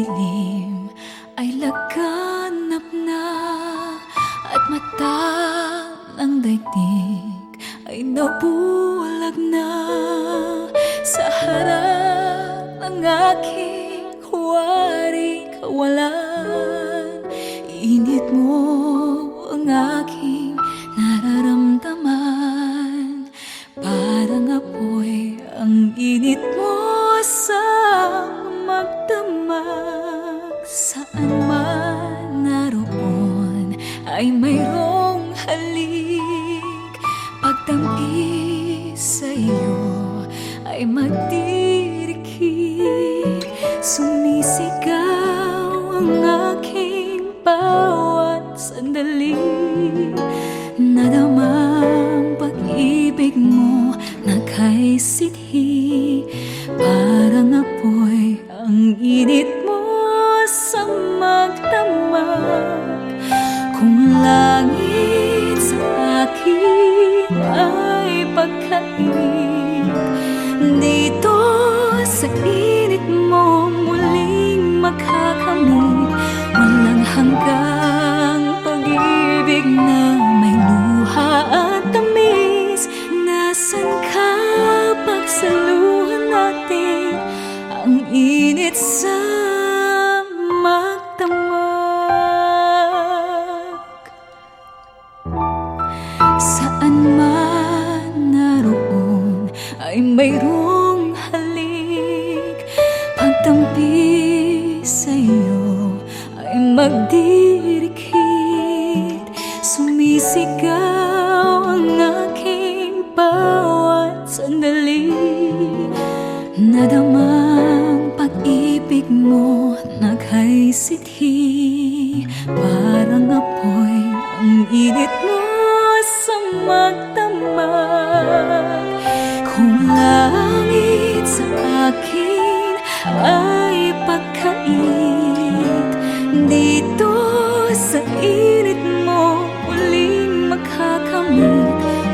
dilim ay laganap na, at mata ng daigdig ay nabulag na sa harap ng aking huwaring kawalan. Init mo ang aking nararamdaman, parang apoy ang init mo sa magdamag. Saan man naroon ay mayroong halik, pagtampi sa iyo ay magdirikit. Sumisigaw ang aking bawat sandali, nadamang pag-ibig mo na kay sithi. Parang apoy ang init mo sa magdamag. Kung langit sa akin ay pagkain, dito sa init mo muling makakamit. Walang hanggang pag-ibig na may luha at tamis. Nasaan ka pagsaluhan natin ang init sa magdamag? Saan man naroon ay mayroong halik, pagtampi sa iyo ay magdirikit. Sumisigaw ang aking bawat sandali, nadamang pag-ibig mo na kay sithi. Parang apoy ang init mo sa magdamag. Kung langit sa akin ay pagkait, dito sa init mo muling makakamit.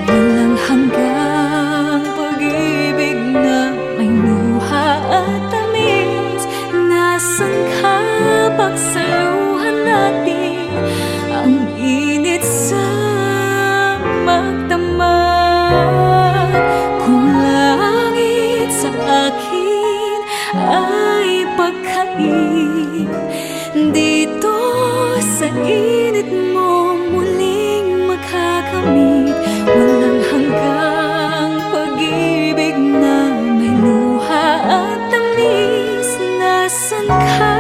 Walang hanggang pag-ibig na may luha at tamis. Nasaan ka pagsaluhan natin ang init sa magdamag? Kung langit sa akin ay pagkain, dito sa init mo muling makakamit. Walang hanggang pag-ibig na may luha at tamis. Nasaan ka?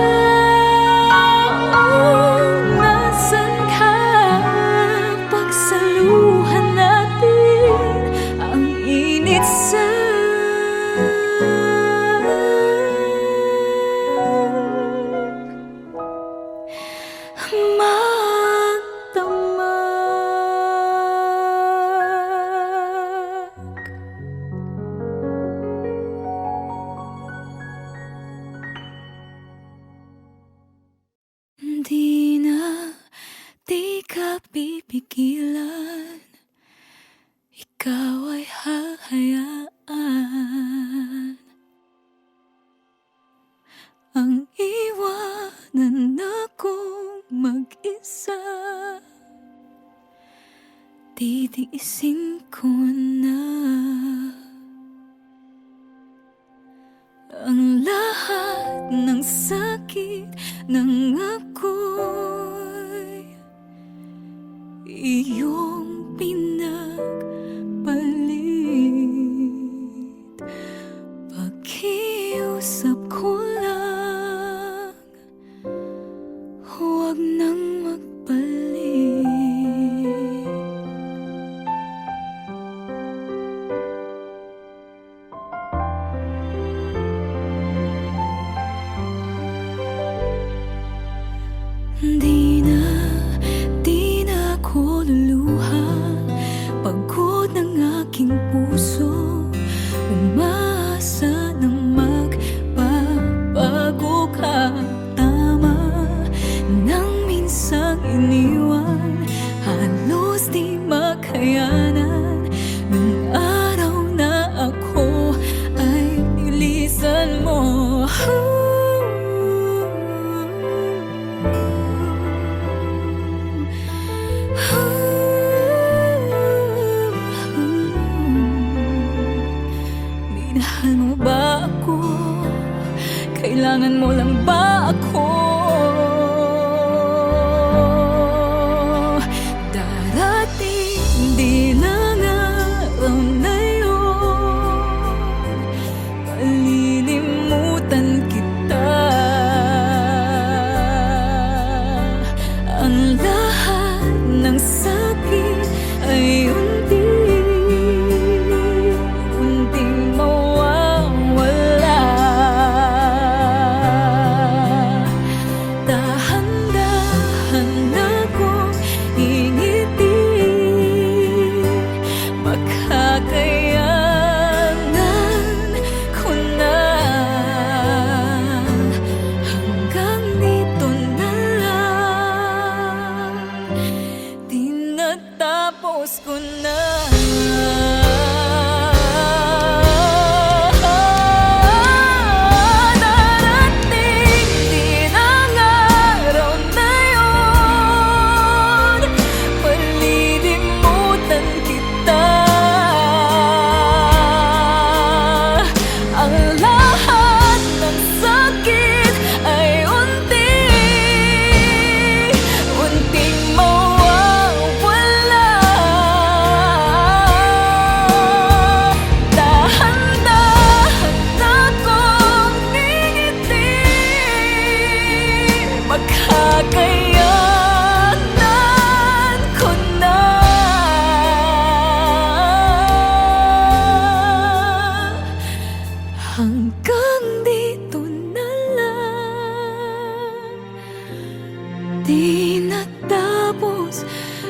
Nasaan ka? Pagsaluhan natin ang init sa magdamag. Di ka pipigilan, ikaw ay hahayaan ang iwanan akong mag-isa. Titiisin ko na ang lahat ng sakit ng ako'y iyong pinagpalit. Pakiusap ko lang, huwag nang magbalik. di natapos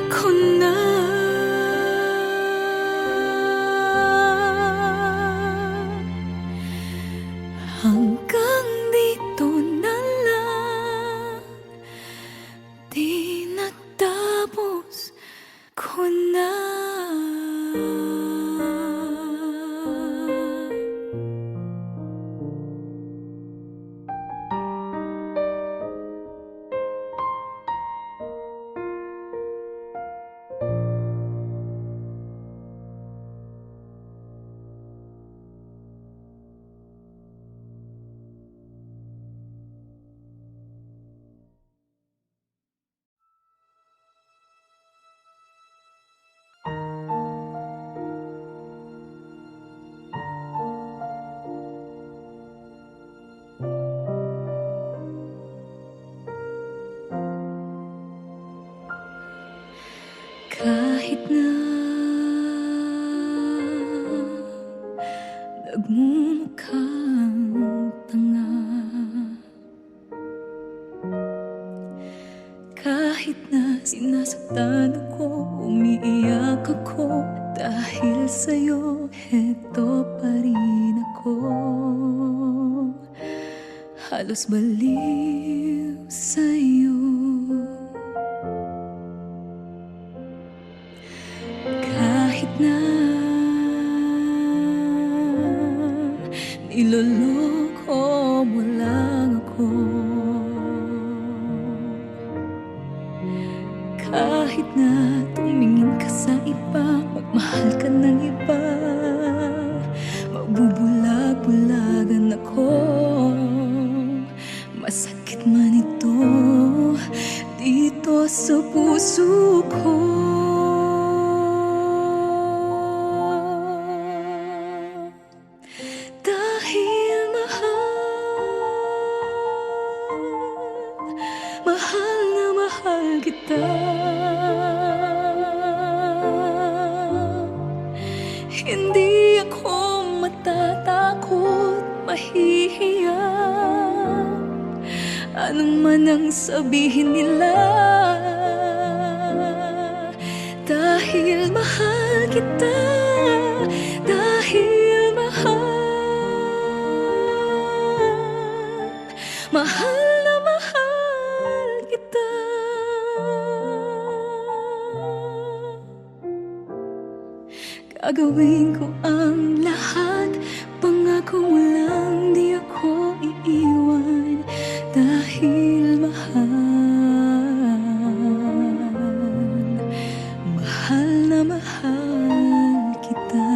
ko na. Hanggang dito na lang, di natapos ko na. Kahit na nagmumukhang tanga, kahit na sinasaktan ako, umiiyak ako, dahil sa'yo heto pa rin ako. Halos baliw sa'yo. Kahit na niloloko mo lang ako, kahit na tumingin ka sa iba, magmahal ka ng iba, magbubulag-bulagan ako. Masakit man ito dito sa puso ko. Mahal na mahal kita, hindi ako matatakot, mahihiya, anong man ang sabihin nila. Dahil mahal kita, dahil mahal na mahal kita. Gagawin ko ang lahat, pangako mo lang di ako iiwan. Dahil mahal na mahal kita.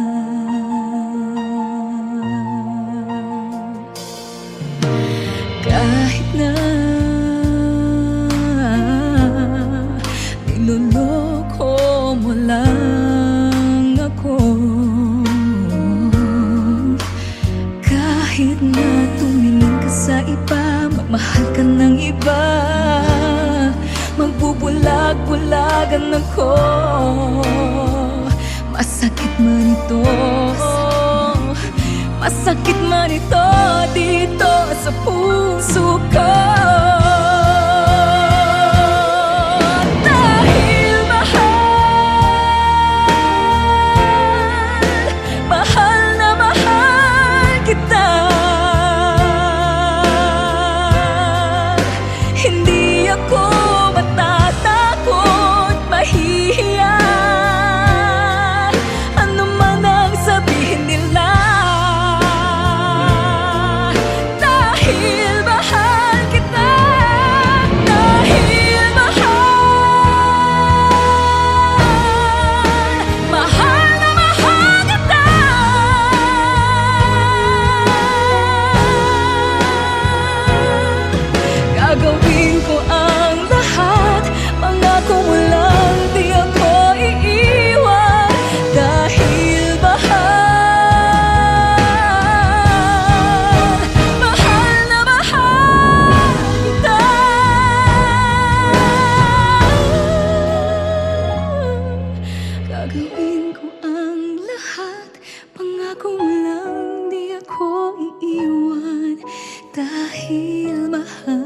Kahit na niloloko mo lang ako, kahit na tumingin ka sa iba, magmahal ka ng iba, magbubulag-bulagan ako. Masakit man ito, masakit man ito dito sa puso ko. Dahil mahal na mahal kita. Hindi ako matatakot, mahihiya, ano man ang sabihin nila. Dahil mahal kita, dahil mahal na mahal kita. Gagawin ko ang lahat, pangako mo lang di ako iiwan. Dahil mahal na mahal kita. Gagawin ko ang lahat, pangako mo lang di ako iiwan. Dahil mahal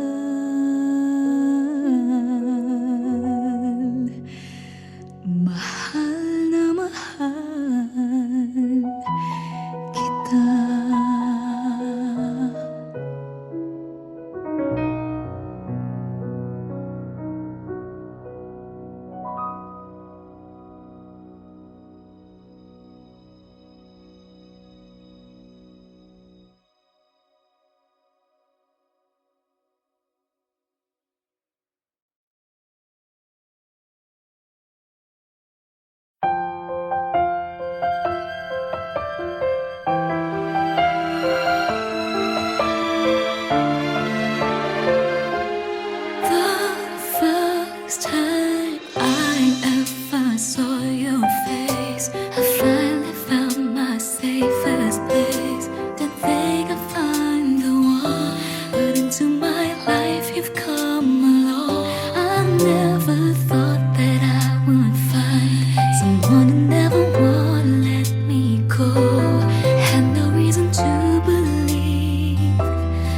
you've come along. I never thought that I would find someone who never would let me go. Had no reason to believe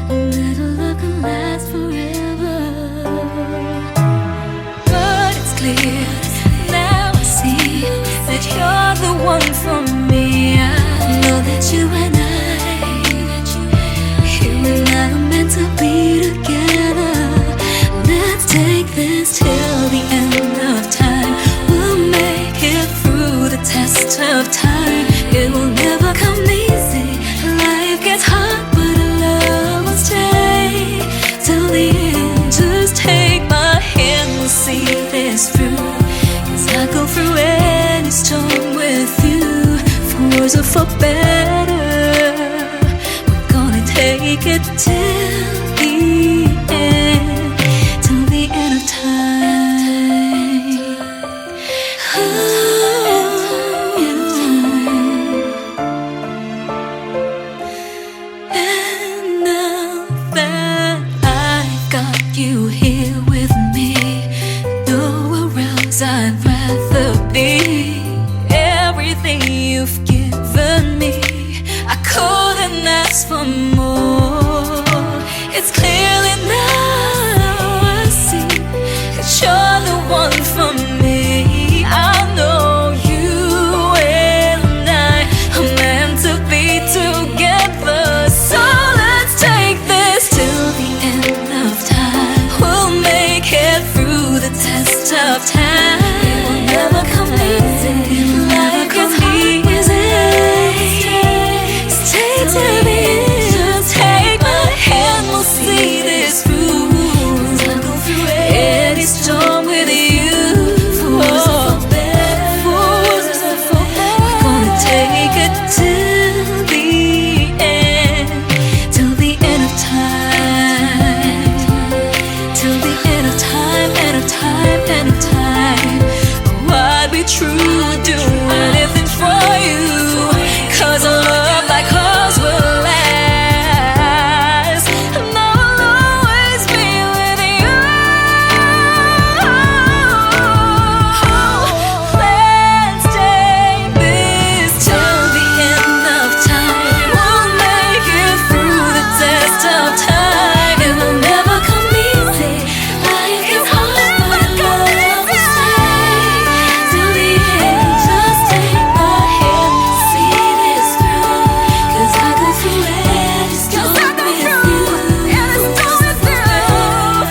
a little love can last forever. But it's clear now I see that you're the one for me. I know that you and I are meant to be together. Let's take this till the end of time. We'll make it through the test of time. It will never come easy. Life gets hard, but love will stay till the end. Just take my hand, we'll see this through. 'Cause I go through any storm with you. For worse or for better, take it till the end, till the end of time. And now that I've got you here with me, nowhere else I'd rather be. Everything you've given me, I couldn't ask for more. It's clearly now I see that you're the one for me. I know you and I are meant to be together. So let's take this till the end of time. We'll make it through the test of time. It will never come easy. Life gets hard with it. Stay till the end. Just take my hand, we'll see this through. 'Cause I go through any storm with you. For worse or for better, we're gonna take it till the end, till the end of time, till the end of time, end of time, end of time. Oh, I'd be true, do anything for you. 'Cause a love like ours will last, and I'll always be with you. Let's take this till the end of time. We'll make it through the test of time. It will never come easy. Life is hard, but love will stay till the end. Just take my hand, see this through. 'Cause I go through any storm with you.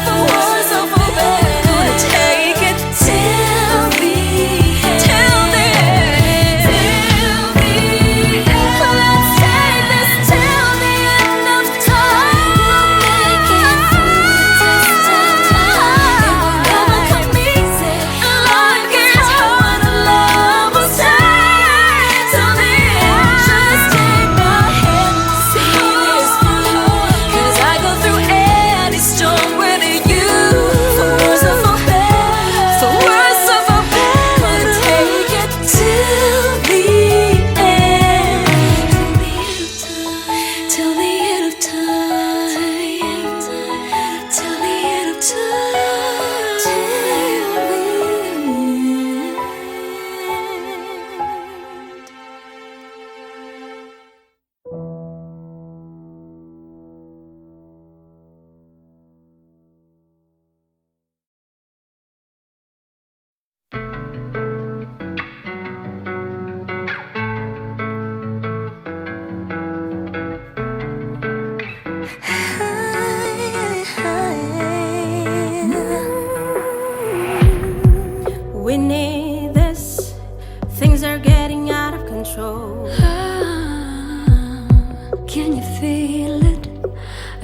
For worse or for better, gonna take it till the end, till the end, till the end. Let's take this till the end of time. We'll make it through the test of time. It will never come easy. Life gets hard, but love will stay till the end. Just take my hand, see this through. 'Cause I go through any storm with you. For worse or for better, for worse or for better, gonna take it till the end, till the end of time, till the end of time, till the end. We need this. Things are getting out of control. Can you feel it?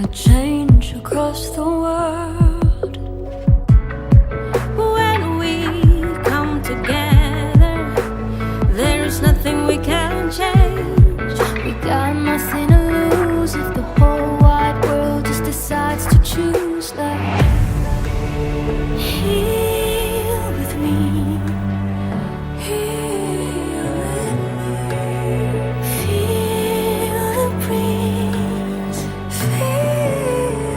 A change across the world. When we come together, there's nothing we can change. We got nothing to lose if the whole wide world just decides to choose love. Heal with me. Heal with me. Feel the breeze. Feel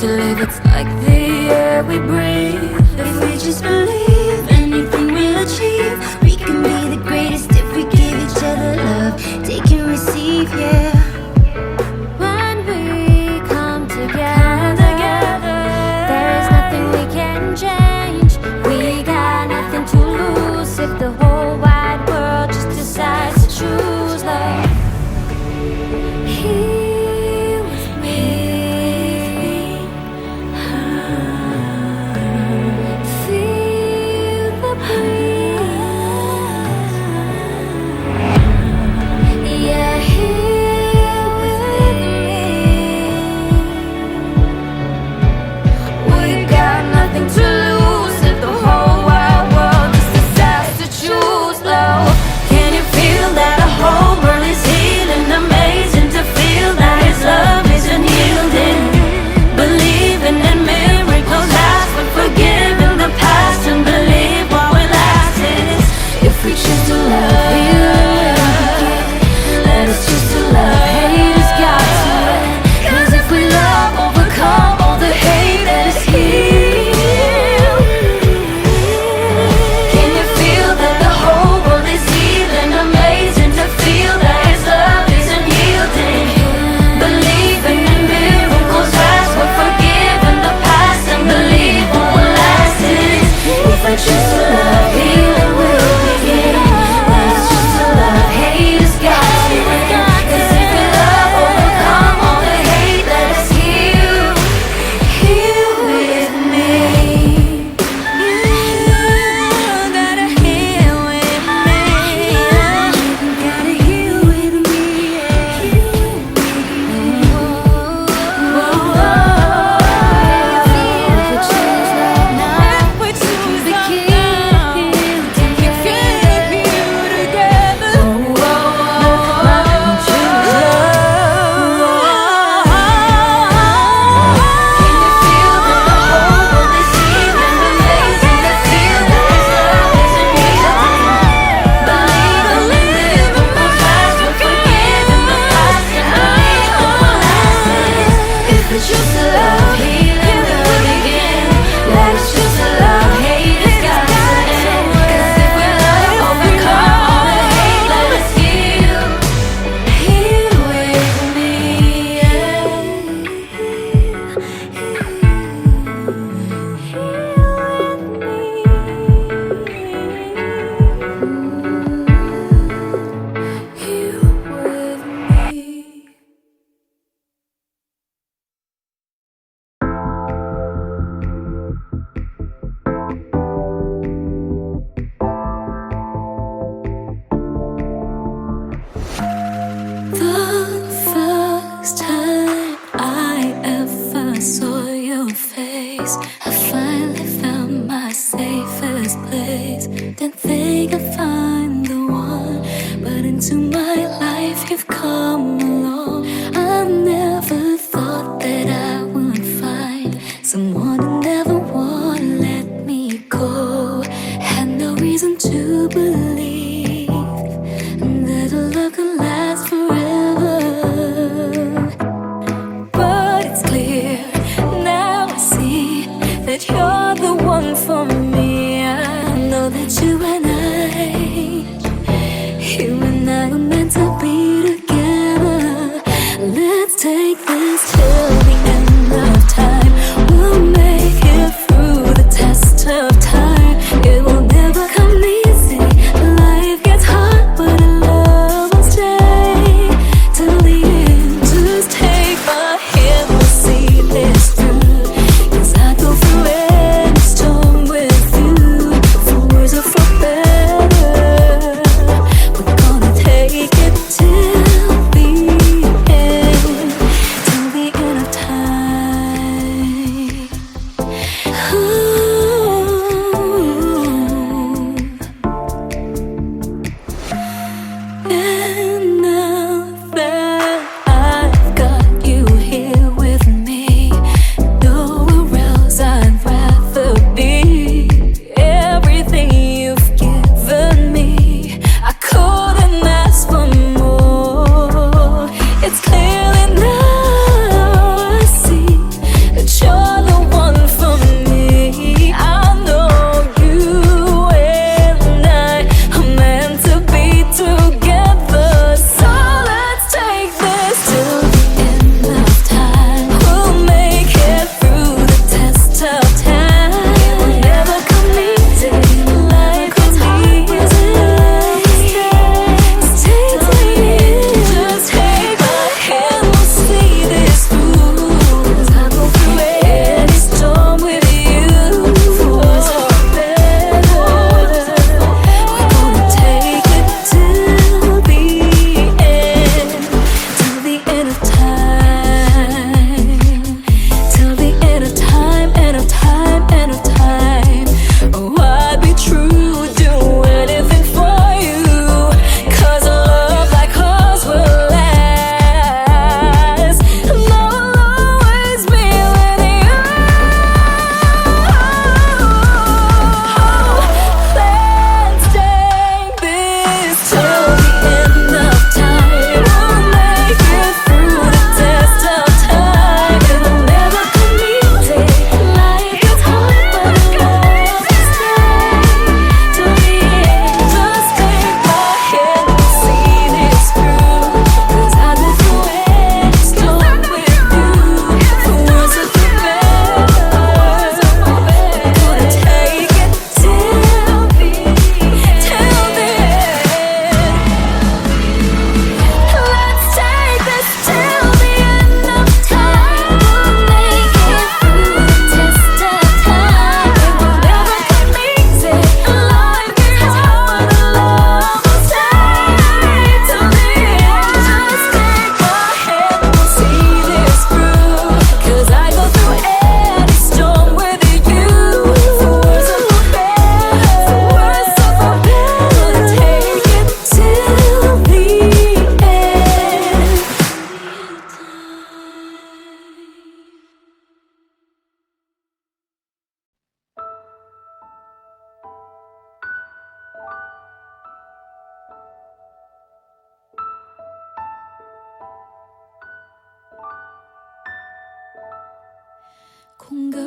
to live, it's like the air we breathe. If we just believe, anything we'll achieve. We can be the greatest if we give each other love. Take and receive, yeah. When we come together, there is nothing we can change. We got nothing to lose if the whole wide world just decides to choose love. Here with me, feel the breeze. Yeah, here with me. We got nothing to lose if the whole wide world just decides to choose love. Can you feel that the whole world is healing? Amazing to feel that His love is unyielding. Believing in miracles, ask for forgiving the past and believe what will last is if we choose to love. Let us choose to love. Hate has got to end. 'Cause if we love, overcome all the hate that is here. Can you feel that the whole world is healing? Amazing to feel that His love is unyielding. Believing in miracles, ask for forgiving the past and believe what will last is if I choose to love, healing will begin. Let us choose to love. Hate has got to end. 'Cause if we love, overcome all the hate that is here. Here with me. You gotta hear with me. Gotta hear with me. If we choose love now, we choose the key. Can we feel together? Choose love. Can you feel that the whole world is healing? Amazing to feel that His love is unyielding. Believe in miracles, ask for forgiving the past and believe what will last is if we choose to love, healing will begin. Let us choose to love, hate has got to end. 'Cause if we love, overcome all the hate, let us heal. Here with me, here with me. The first time I ever saw your face, I finally found my safest place. Didn't think I'd find the one, but into my life you've come along. I never thought that I would find someone who never would let me go. Had no reason to believe that a love could last forever. But it's clear now, I see that you're the one for me. I know that you and I were meant to be together. Let's take this till the end of time. We'll make it through the test of time. It will never come easy. Life gets hard, but love will stay till the end. Just take my hand, we'll see this through. 'Cause I go through any storm with you. For worse or for better, we're gonna take it till the end. Till the end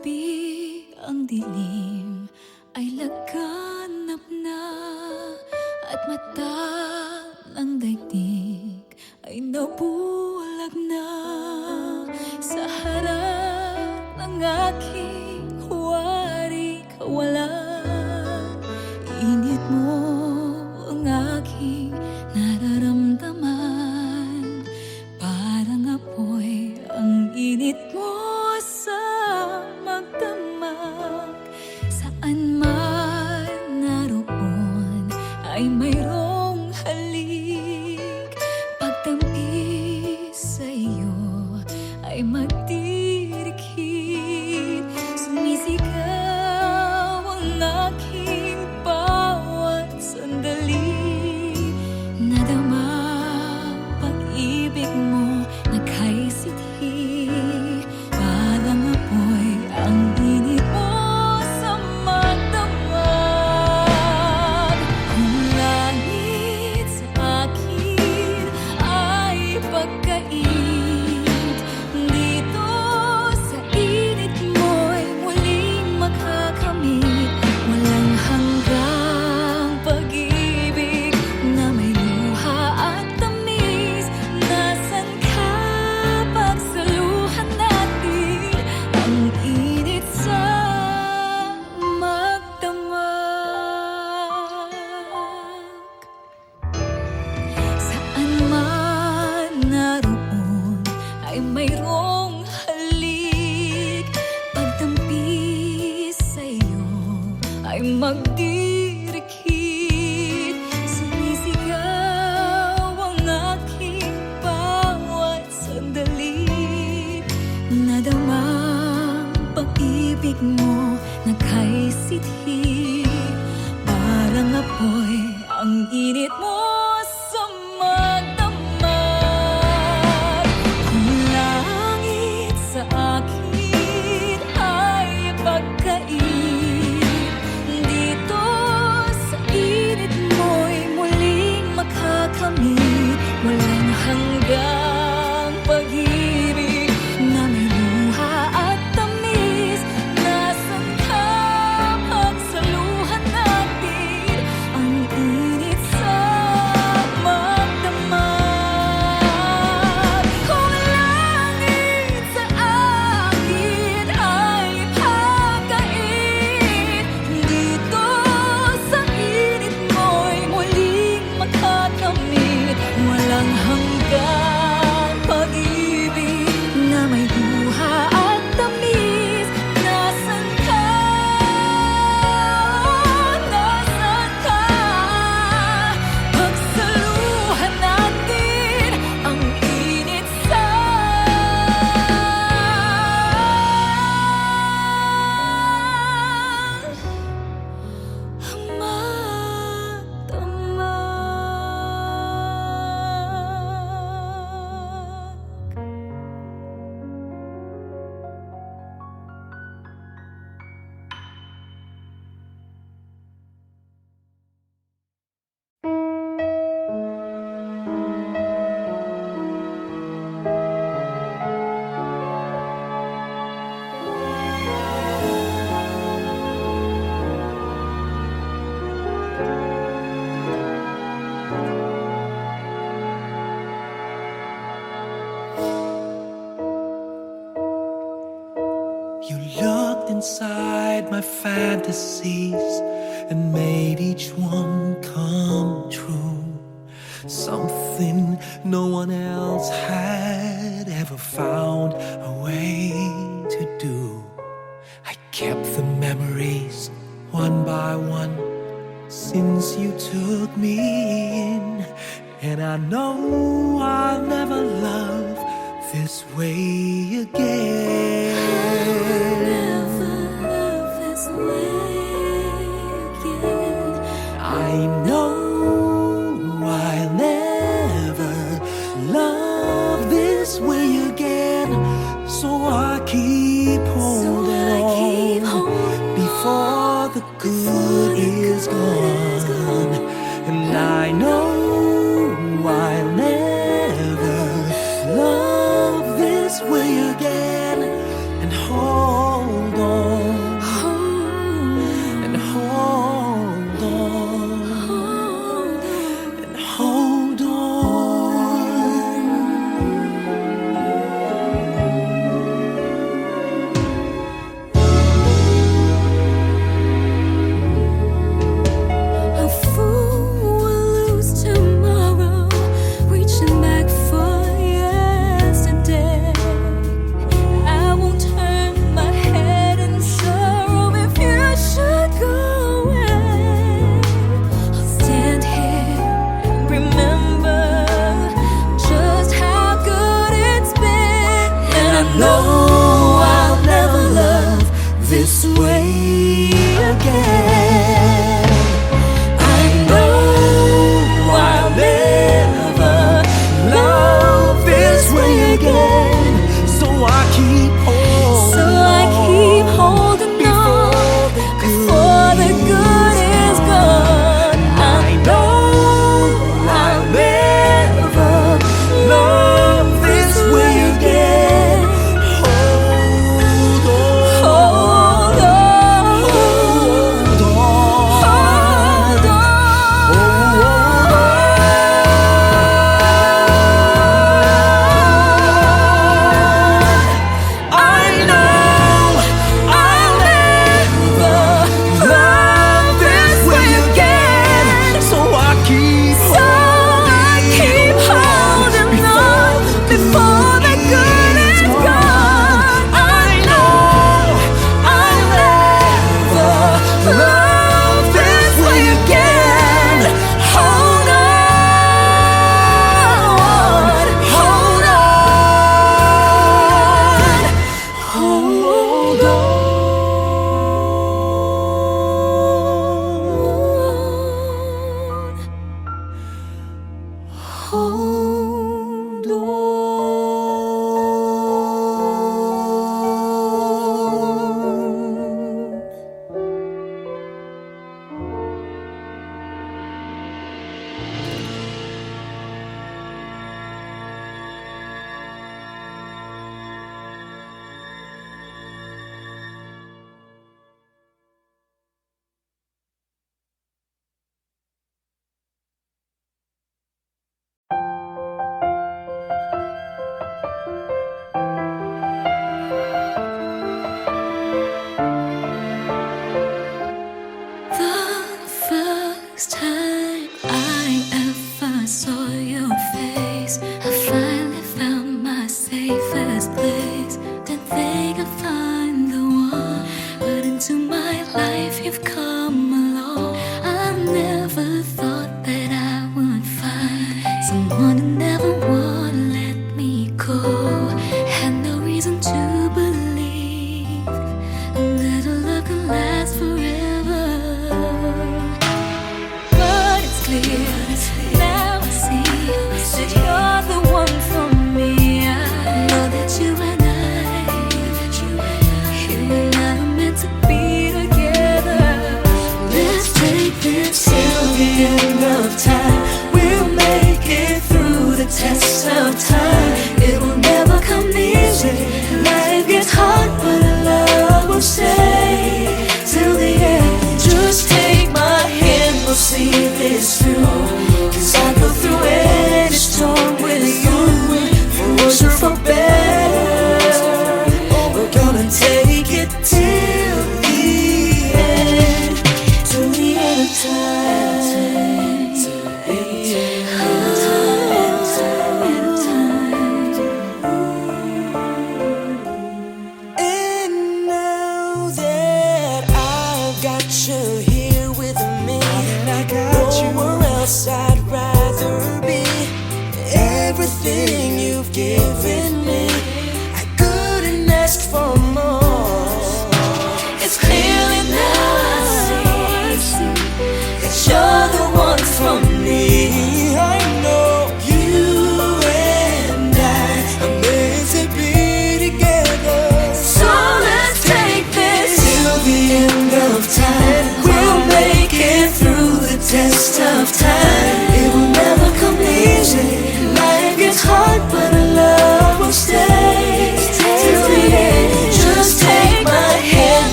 gabi ang dilim ay laganap na, at mata ng daigdig ay nabulag na. Sa harap ng aking huwari kawalan, init mo ang aking nararamdaman. Parang apoy ang init mo sa magdamag. Saan man naroon ay mayroong halik. Pagtamis sa iyo ay magdirikit. Sumisigaw ang aking bawat sandali. Nadama pag-ibig mo nagkaisidhi. Parang apoy ang init mo sa magdamag. Kung langit sa akin ay pagkait, dito sa init mo'y muling makakamit. Walang hanggang pag-ibig na may luha at tamis. Nasaan ka pagsaluhan natin ang init sa magdamag? Saan man naroon ay mayroong halik. Pagtampis sa iyo ay magdirikit. Sumisigaw ang aking bawat sandali. Nadama pag-ibig mo nagkaisidhi. Parang apoy ang init mo sa magdamag. Kung langit sa akin ay pagkait, dito sa init mo'y muling makakamit. Walang hanggang pag-ibig na may luha at tamis. Nasaan ka pagsaluhan natin ang init sa magdamag? Kung langit sa akin ay pagkait, dito sa init mo'y muling makakamit. Walang hanggang pag-ibig na may luha at tamis. Nasaan ka? Nasaan ka? Pagsaluhan natin ang init sa magdamag. You looked inside my fantasies and made each one come true. Something no one else had ever found a way to do. I kept the memories one by one since you took me in, and I know I'll never love this way again. Never love this way again. I know I'll never love this way again. So I keep holding on before the good is gone. And I know I'll never love this way again. And hold on. know I'll never love this way again. I know I'll never love this way again. So I keep holding So I keep holding on before the good is gone. I know I'll never love this way again. Hold on. Hold on.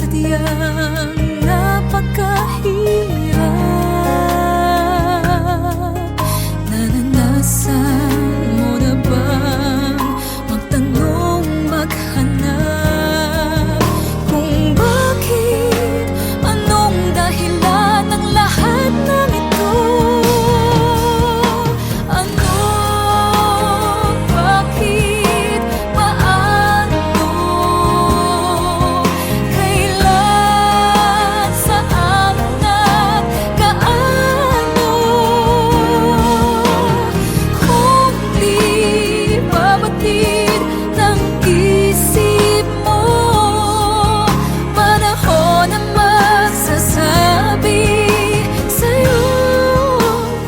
sadyang napakahirap. Naranasan mo na bang magtanong, maghanap kung bakit, anong dahilan ng lahat ng ito? Ano, bakit, paano, kailan, saan at kaano? Kung di babatid ng isip mo, panahon na magsasabi sa'yo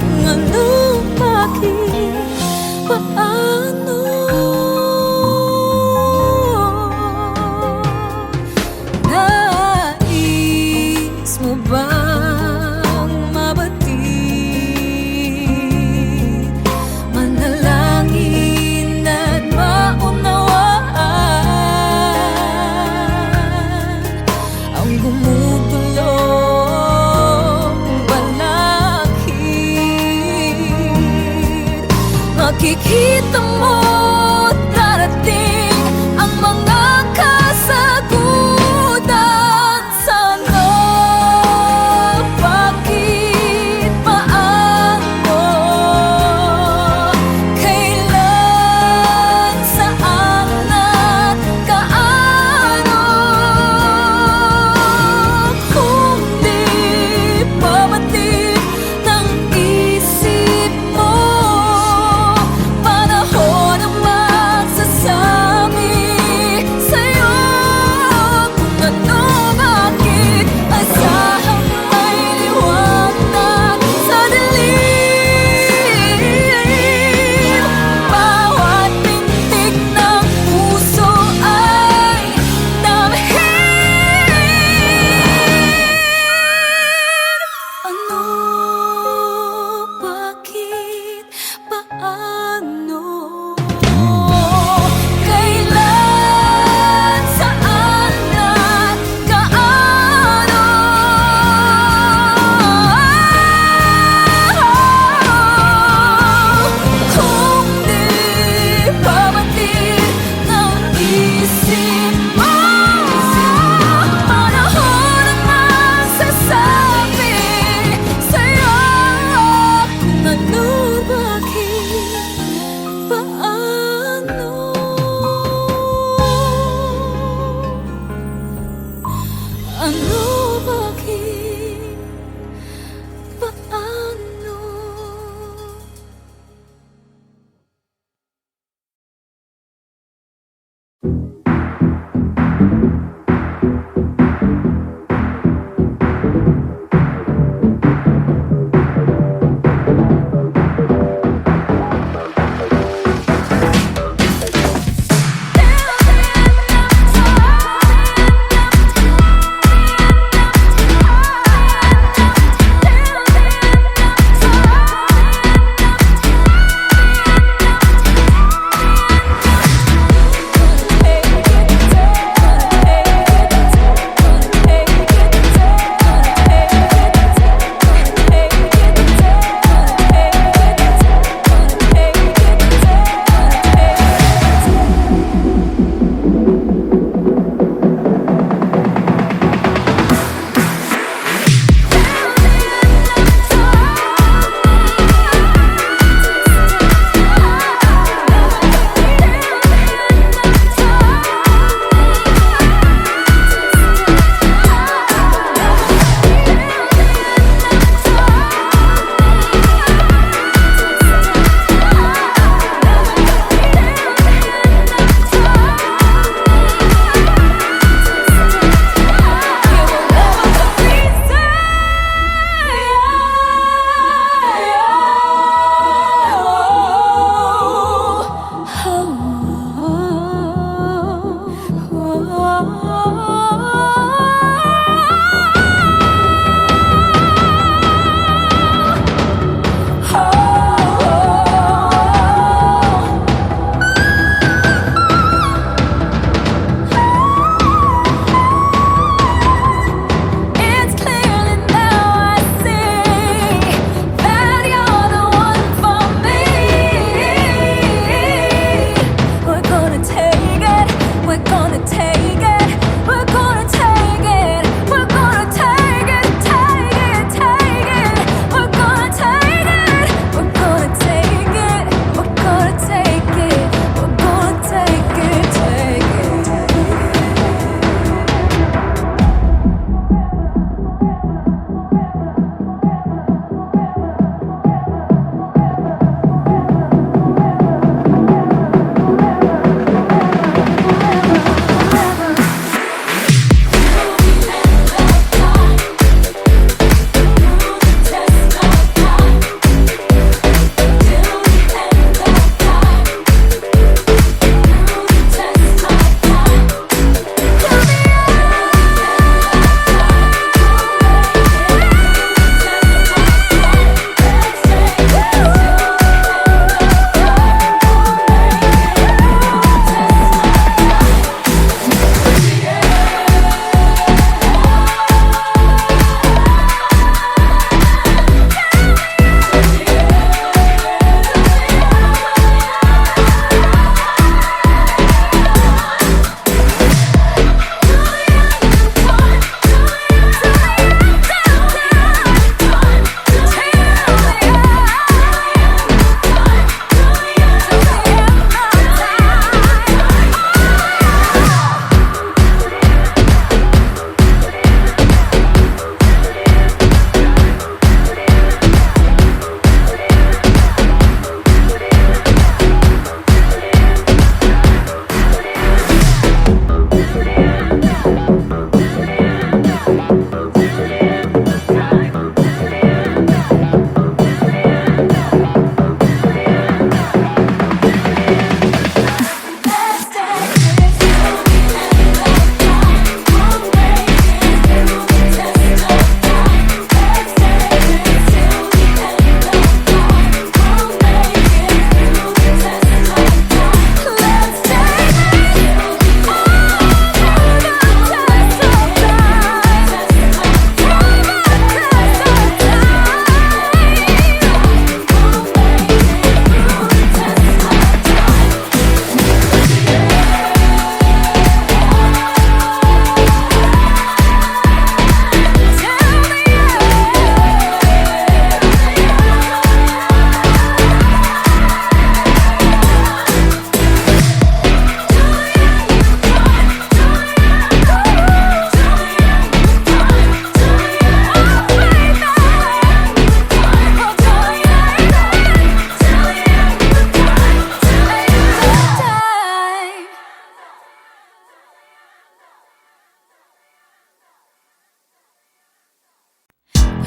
kung ano, bakit, paano. Nais mo bang mabatid, manalangin at maunawaan ang gumugulong balakid? Makikita mo darating ang mga kasagutan. Sana, bakit, paano, kailan, saan at kaano? Kung di babatid ng isip mo, panahon ang magsasabi sa'yo kung ano, bakit. Asahang may liwanag sa dilim. Bawat pintig ng puso ay damhin. Ano, bakit, paano, kailan, saan at kaano? Kung di babatid ng isip mo, panahon ang magsasabi sa'yo kung ano, bakit, paano. Ano, bakit, paano.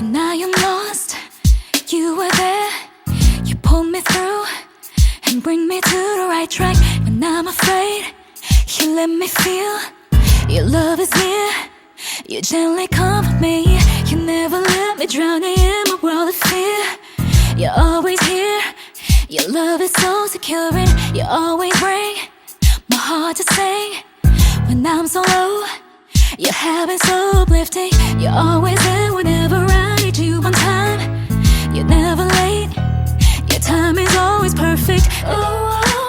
When I am lost, you were there. You pulled me through and bring me to the right track. When I'm afraid, you let me feel your love is near. You gently comfort me. You never let me drown in my world of fear. You're always here. Your love is so secure, and you always bring my heart to sing. When I'm so low, your habits so uplifting. You're always there whenever I need you on time. You're never late. Your time is always perfect. Oh,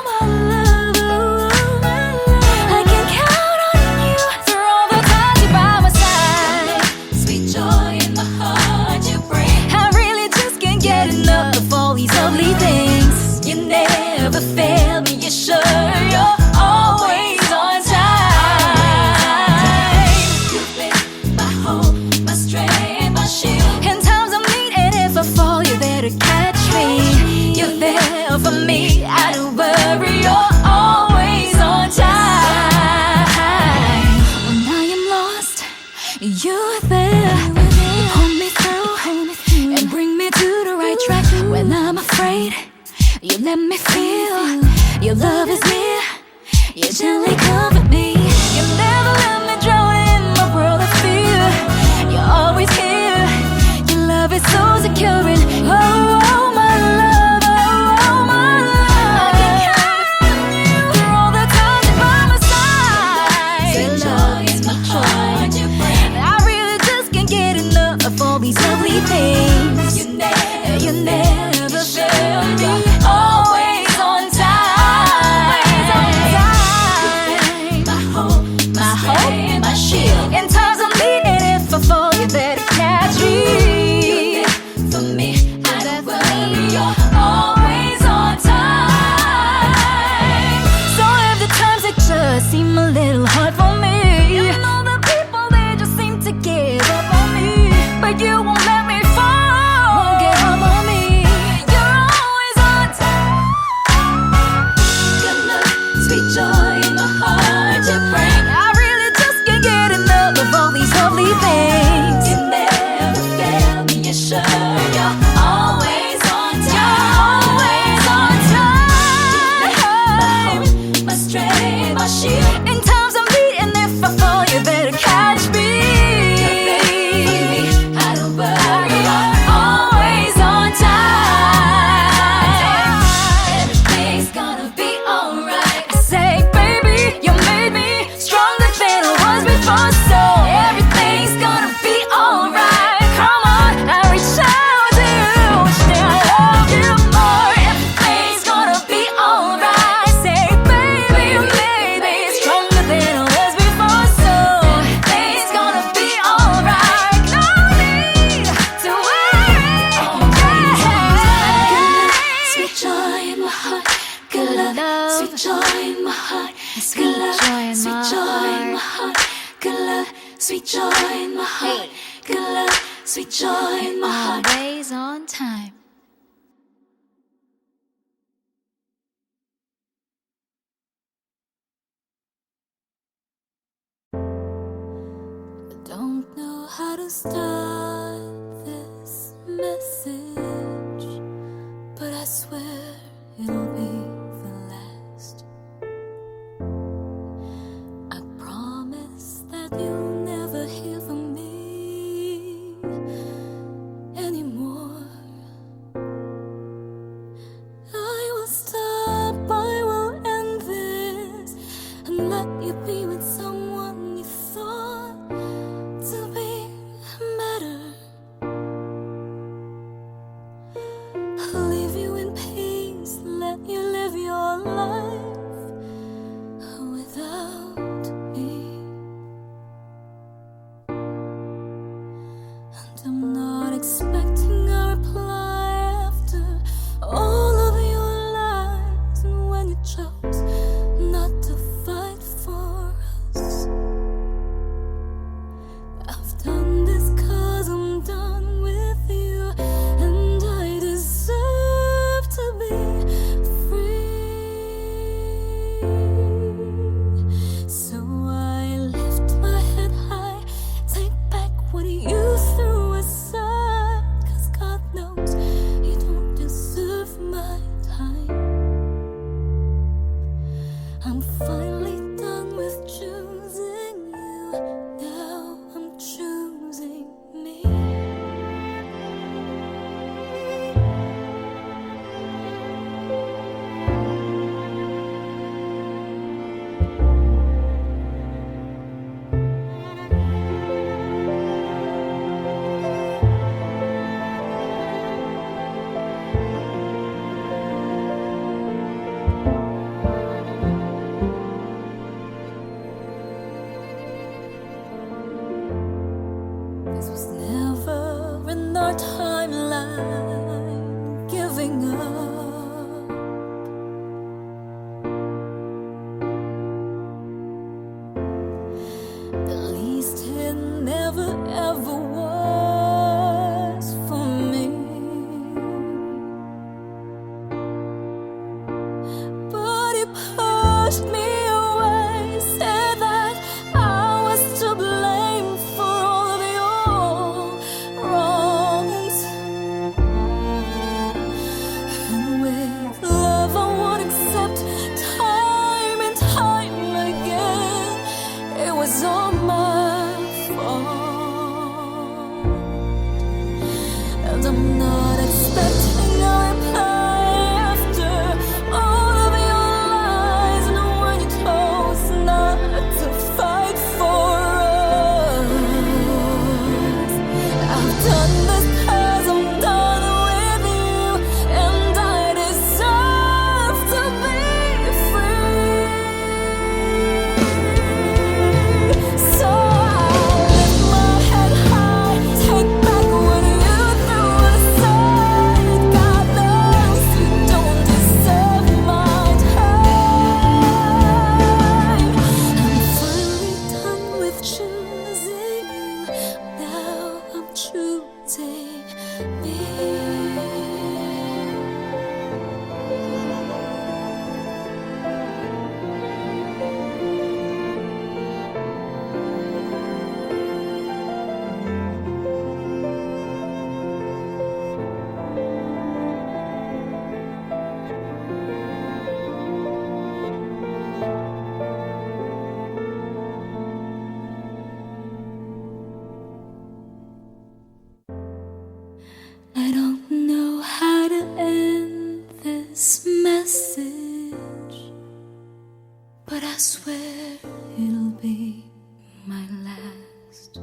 my love, oh, my love. I can count on you through all the times you're by my side. Sweet joy in my heart you bring. I really just can't get enough of all these lovely things. You never fail me, you're sure you're always on time. You've been my hope, my strength, my shield. In times of need, and if I fall, you're there to catch me. You're there for me, I don't worry, you're always on time. When I am lost, you're there. You pull me through and bring me to the right track. When I'm afraid, you let me feel your love is near. You gently comfort me. You never let me drown in my world of fear. You're always here. Your love is so secure, and oh, my love, oh, my love. I can count on you through all the times you're by my side. Sweet joy is my heart you bring. I really just can't get enough of all these lovely things. You never fail me. Always on time. My hope, my shield. In times of need, and if I fall, you're there to catch me. You're there for me, I don't worry, you're always on time. So if the times that just seem a little hard for me, and all the people, they just seem to give up on me, but you won't let me fall, won't give up on me. You're always on time. Good love, sweet joy in my heart you bring. I really just can't get enough of all these lovely things. You never fail me, you're sure you're always on time. You're always on time. My hope, my strength, my shield. In times of need, and if I fall, you better catch me. You're there for me, I don't worry, you're always on time. Everything's gonna be alright. I say, baby, you made me stronger than I was before, so everything's gonna be alright. Come on, I reach out to you, say I love you more. Everything's gonna be alright. Say, baby, you made me stronger than I was before, so everything's gonna be alright. No need to worry. Sweet joy in my heart, good love. Sweet joy in my heart, good love. Sweet joy in my heart, good love. Sweet joy in my heart, good love. Sweet joy in my heart. Always on time. I don't know how to start this message, but I swear it'll be the last. I promise that you'll never hear from me anymore. I will stop, I will end this, and let you be with someone you thought to be better. was never in our timeline giving up. At least it never ever was for me. But it pushed me away, said that I was to blame for all of your wrongs. And with love I would accept time and time again. It was all my fault, and I'm not expecting a reply after all of your lies and when you chose not to fight for us. I've done this 'cause I'm done with you, and I deserve to be free. So I'll lift my head high, take back what you threw aside. God knows you don't deserve my time. I'm finally done with choosing you. Now I'm choosing me. I don't know how to end this message, but I swear it'll be my last.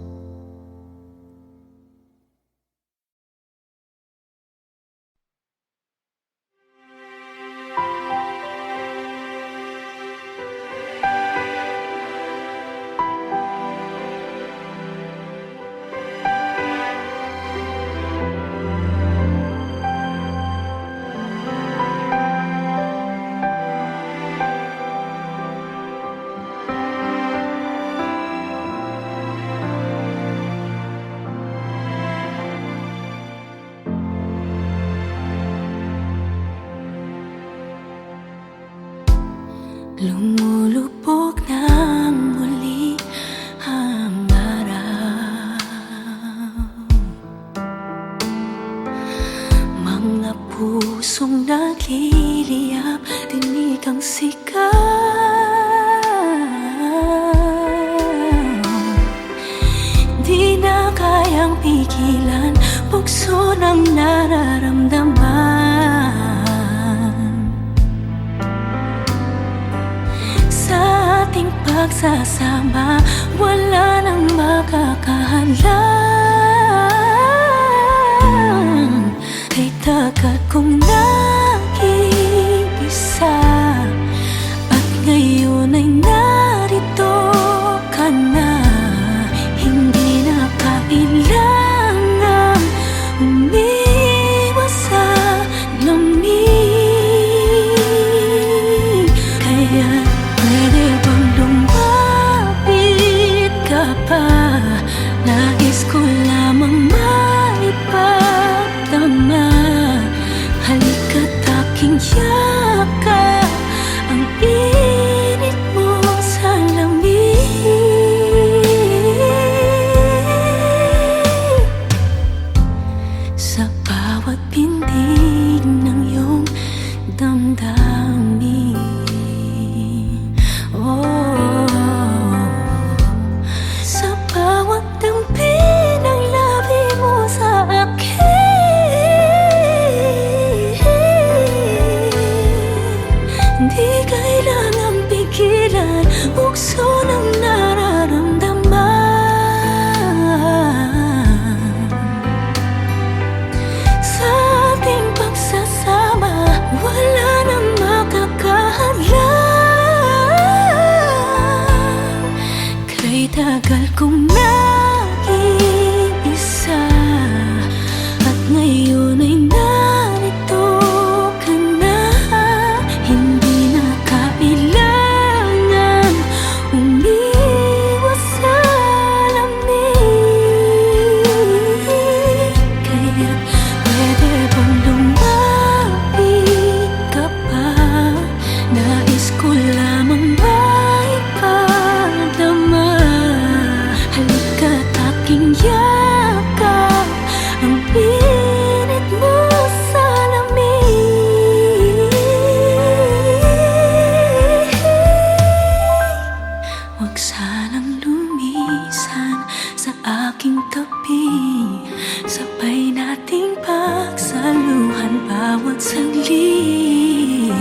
Lumulupok ng muli ang araw. Mga pusong nagliliyap, dinig ang sigaw. Di na kayang pigilan, bugso ng nararamdaman. Pagsasama, wala nang makakahalang. Kay tagal kong nag-iisa, at ngayon ay narito ka na. Hindi na kailangang umiwas sa lamig. Kaya pwede bang lumapit ka pa? Nais aking tabi, sabay nating pagsaluhan bawat saglit.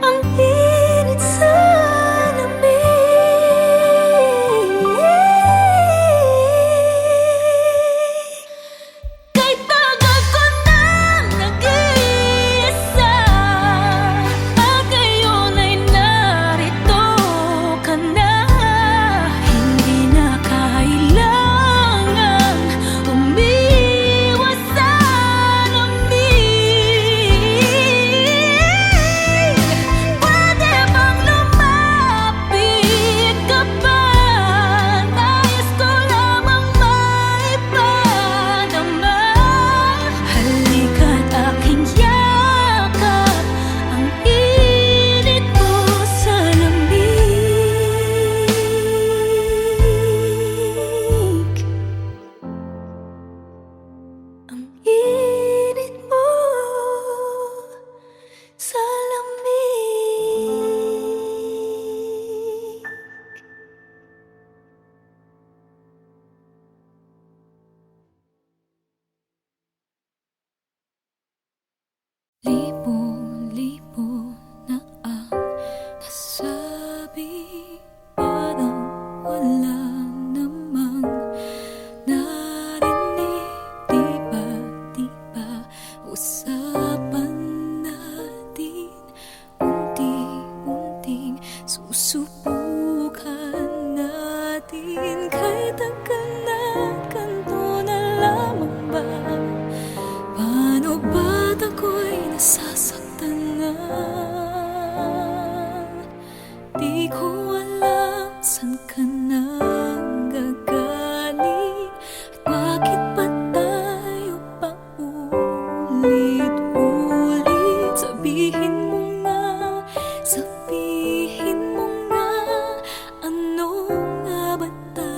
Ang init sa kahit tagal ko nang nag-iisa, at ngayon ay narito ka na. Hindi na kailangan umiwas sa lamig. Pwede bang lumapit ka pa? Nais ko lamang maipadama. Halika't aking yakap, ang init mo sa lamig. Ang init mo sa lamig. Libo-libo na ang nasabi, parang wala namang narinig. Di ba usapan natin, unti-unting susubukan natin. Kahit tagal na ganito na lamang ba? Paano ba't ako'y nasasaktan na? Di ko alam saan ka nang gagaling, at bakit ba tayo paulit-ulit? Sabihin mo nga, ano nga ba tayo?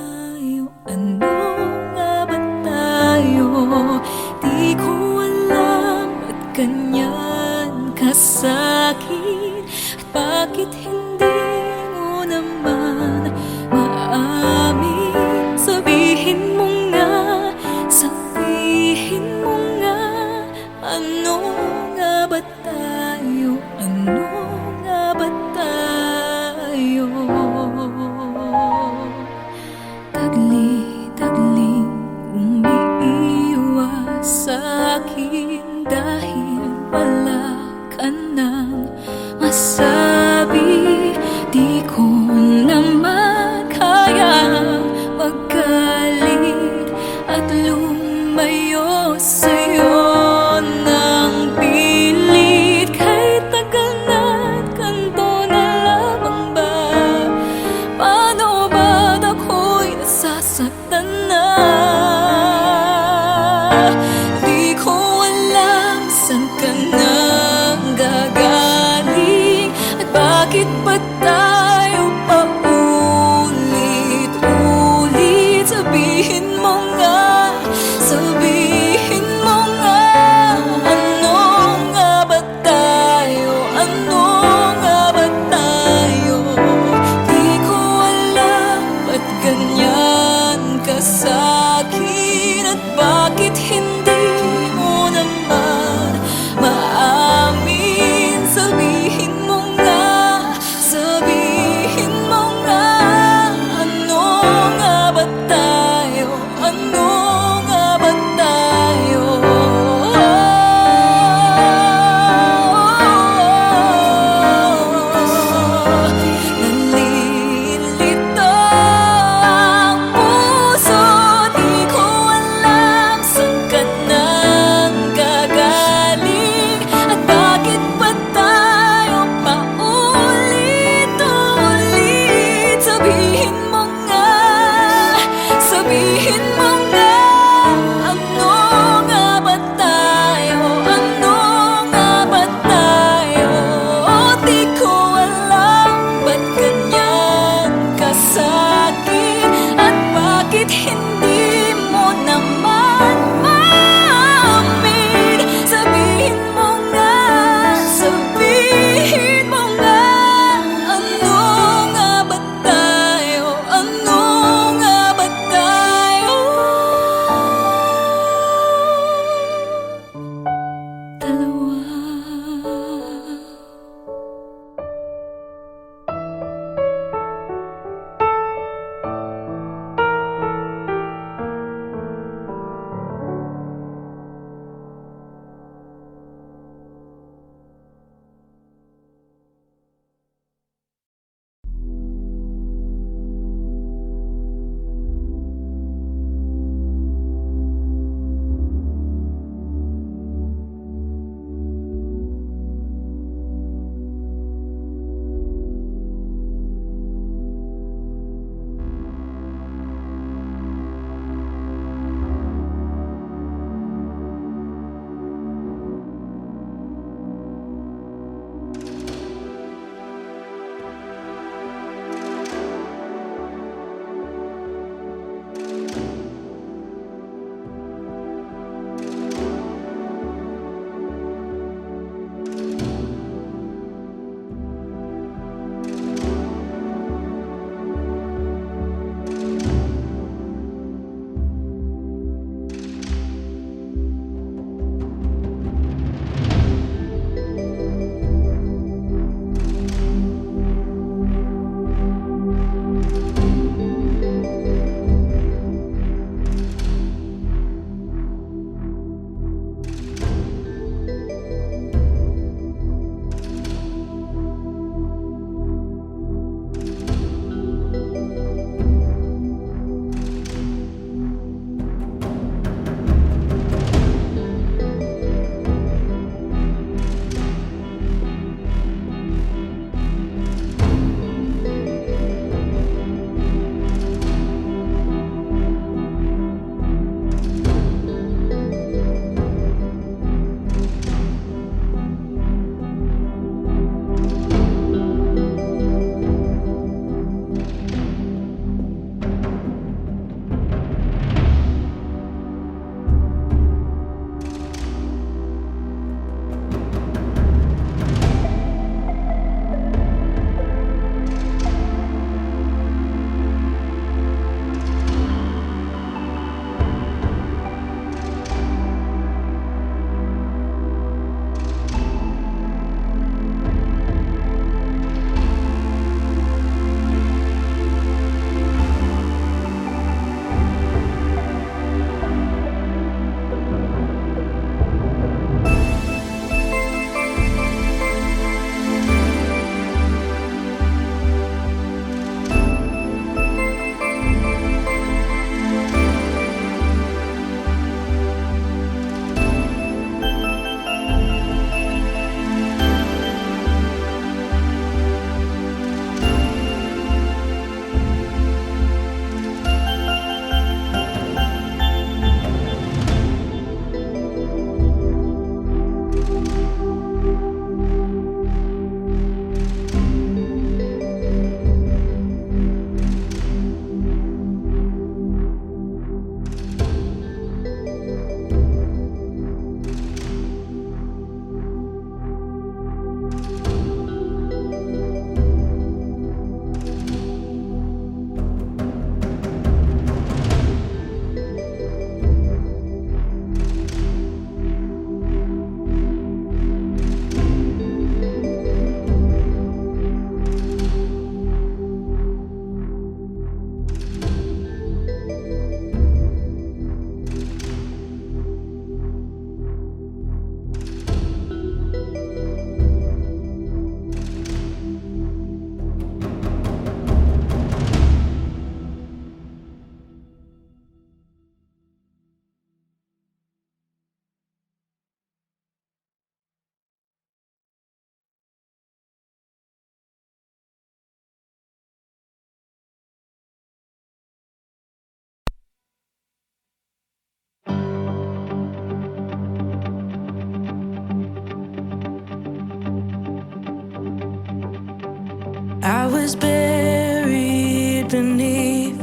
I was buried beneath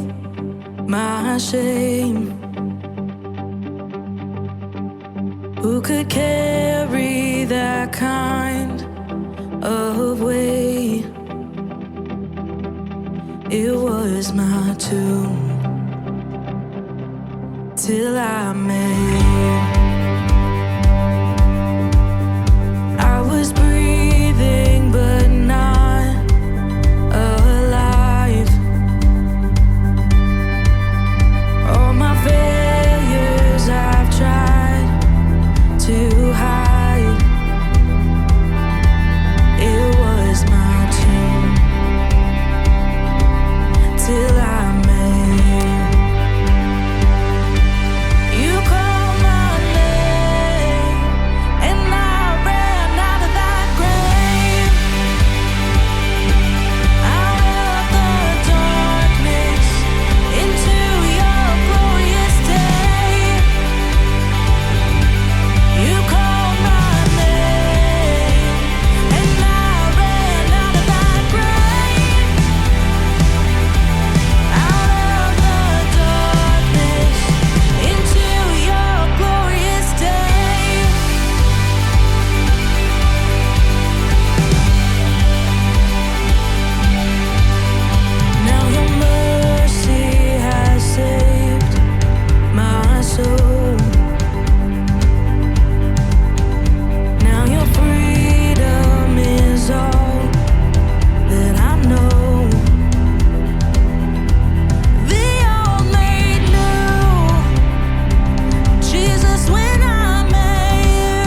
my shame. Who could carry that kind of weight? It was my tomb till I made. I was breathing but not alive. All my failures I've tried to hide. It was my tomb till I made. You called my name and I ran out of that grave, out of the darkness into your glorious day. You called my name and I ran out of that grave, out of the darkness into your glorious day. Now your mercy has saved my soul. Now your freedom is all that I know. The old made new, Jesus, when I met you.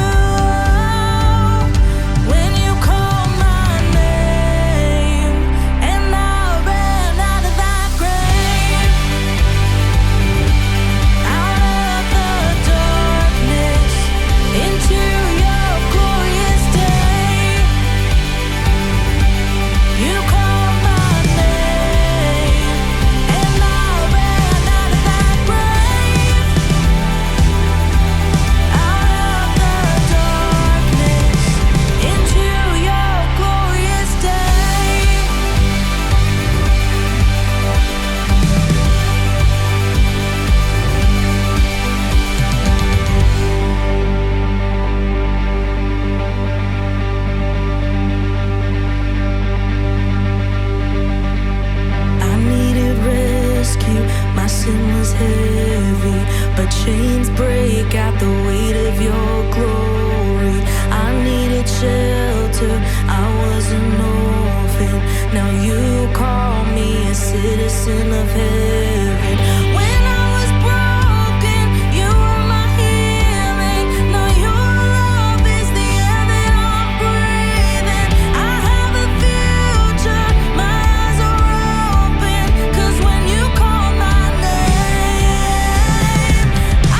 When you called my name and I ran out of that grave, out of the darkness into your glorious day. You called my name and I ran out of that grave, out of the darkness into your glorious day. I needed rescue, my sin was heavy, but chains break at the weight of your glory. I needed shelter, I was an orphan. Now you call me a citizen of heaven. When I was broken, you were my healing. Now your love is the air that I'm breathing. I have a future, my eyes are open, 'cause when you call my name, I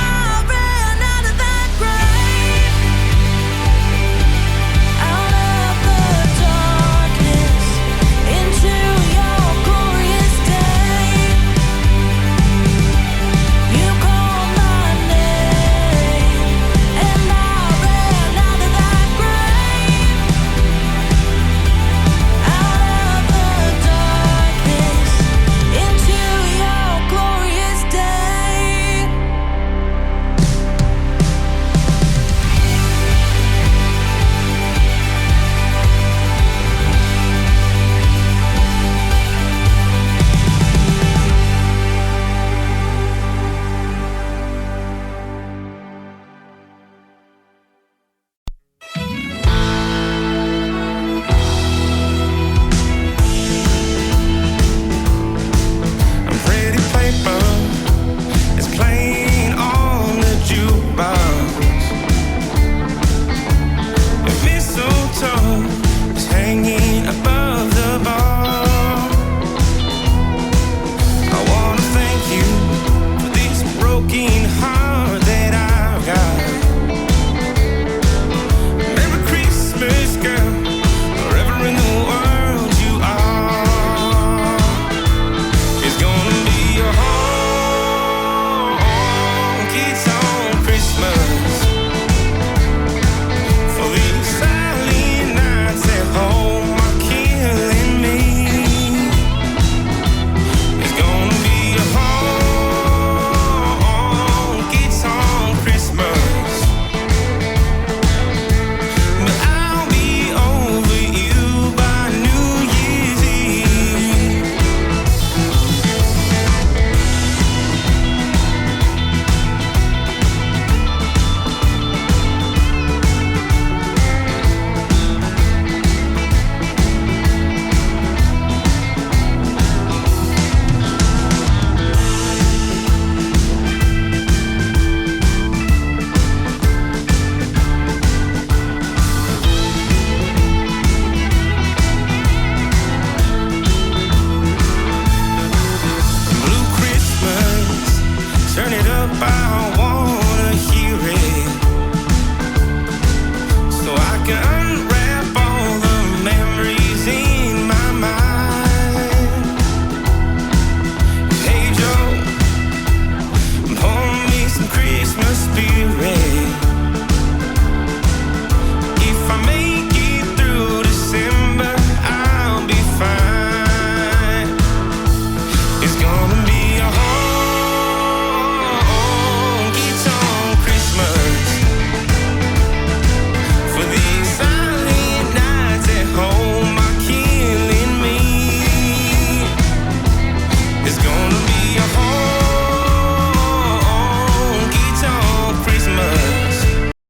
ran out of that grave, out of the darkness into your glorious day. up, I wanna hear it, so I can